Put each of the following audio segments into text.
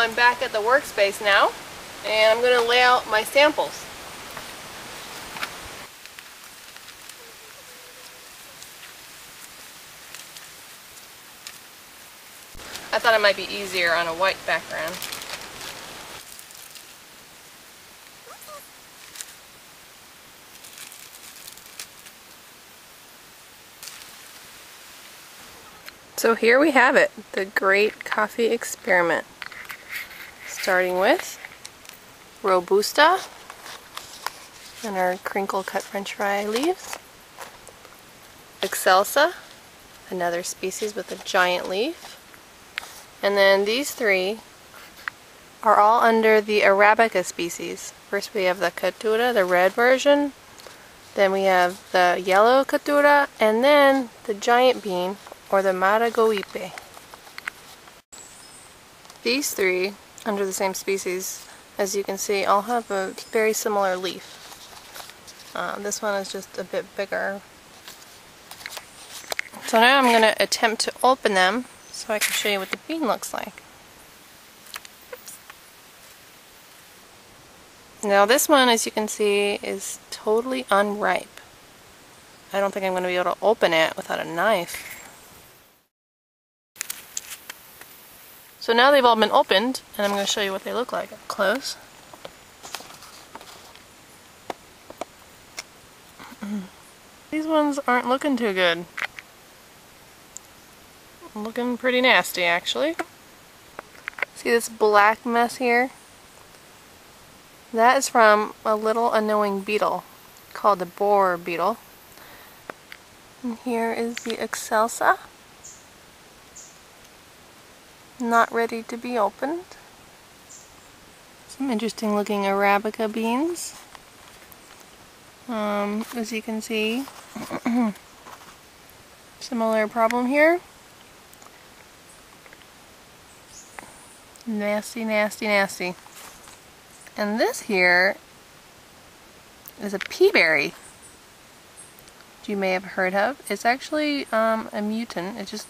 I'm back at the workspace now, and I'm going to lay out my samples. I thought it might be easier on a white background. So here we have it, the Great Coffee Experiment. Starting with Robusta and our crinkle cut french fry leaves. Excelsa, another species with a giant leaf. And then these three are all under the Arabica species. First we have the Catura, the red version. Then we have the yellow Catura, and then the giant bean, or the Maragogipe. These three, under the same species, as you can see, all have a very similar leaf. This one is just a bit bigger. So now I'm going to attempt to open them so I can show you what the bean looks like. Now this one, as you can see, is totally unripe. I don't think I'm going to be able to open it without a knife. So now they've all been opened, and I'm going to show you what they look like up close. These ones aren't looking too good. Looking pretty nasty, actually. See this black mess here? That is from a little annoying beetle called the borer beetle. And here is the Excelsa. Not ready to be opened. Some interesting looking Arabica beans. As you can see, similar problem here. Nasty, nasty, nasty. And this here is a pea berry, which you may have heard of. It's actually a mutant. It just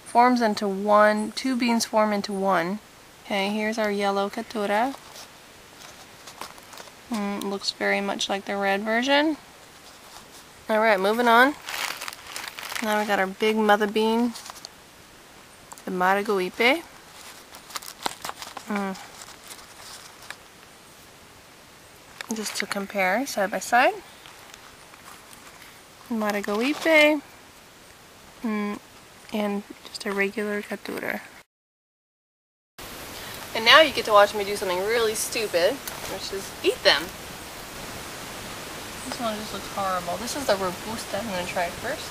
forms into one, two beans form into one. Okay, here's our yellow Catura. Looks very much like the red version. Alright, moving on. Now we got our big mother bean, the Maragogipe. Just to compare side by side. Maragogipe and just a regular Catura. And now you get to watch me do something really stupid, which is eat them. This one just looks horrible. This is the Robusta. I'm going to try it first.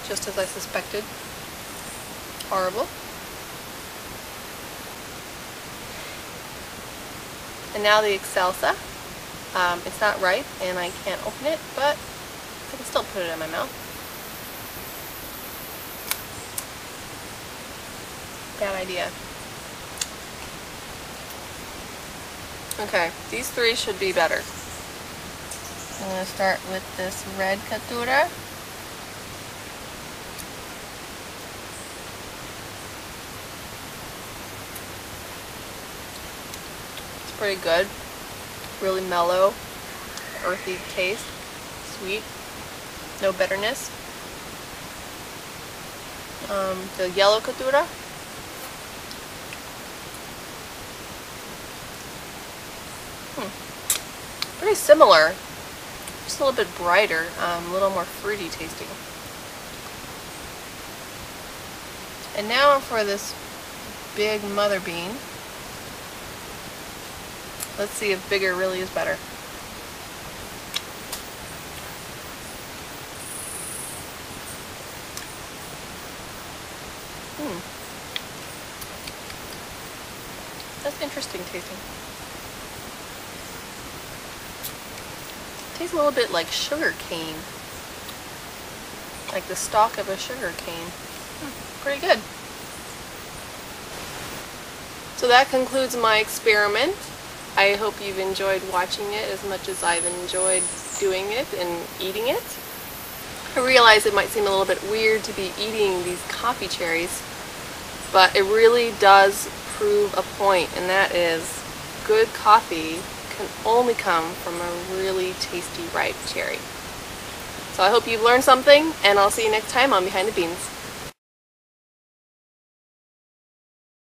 Just as I suspected. Horrible. And now the Excelsa. It's not ripe and I can't open it, but I can still put it in my mouth. Bad idea. Okay, these three should be better. I'm going to start with this red Catura. It's pretty good. Really mellow, earthy taste, sweet, no bitterness. The yellow Catura. Pretty similar, just a little bit brighter, a little more fruity tasting. And now for this big mother bean. Let's see if bigger really is better. That's interesting tasting. Tastes a little bit like sugar cane. Like the stalk of a sugar cane. Pretty good. So that concludes my experiment. I hope you've enjoyed watching it as much as I've enjoyed doing it and eating it. I realize it might seem a little bit weird to be eating these coffee cherries, but it really does prove a point, and that is good coffee can only come from a really tasty ripe cherry. So I hope you've learned something, and I'll see you next time on Behind the Beans.